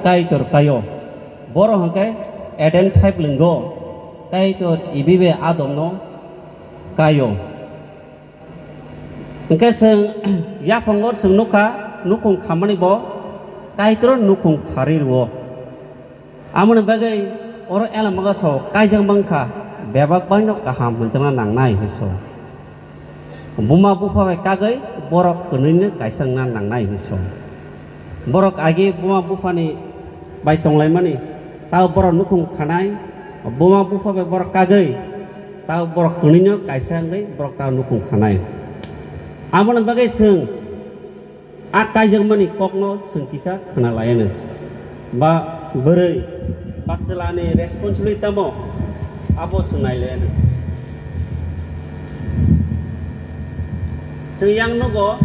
kaitor kayo boro hangke eden type linggo kaitor ibibe adomno kayo hangke seng yapangor seng nuka nukung khamani bo kaitor nukung kharir bo amon bagai oro ela magaso kaijang bangka bebak banyak kaham menjana nangnai hiso buma bufa kagai borok kenine kaisang nan nangnai hiso borok agi buma bufani bai tonglai mani tau borok nukung khanai buma bufa borok kagai tau borok kenine kaisang gai borok tau nukung khanai amon bagai seng akaijang mani kokno seng kisa khana layane ba berai bakselane responsibility tamo abo sunai len seyang nogo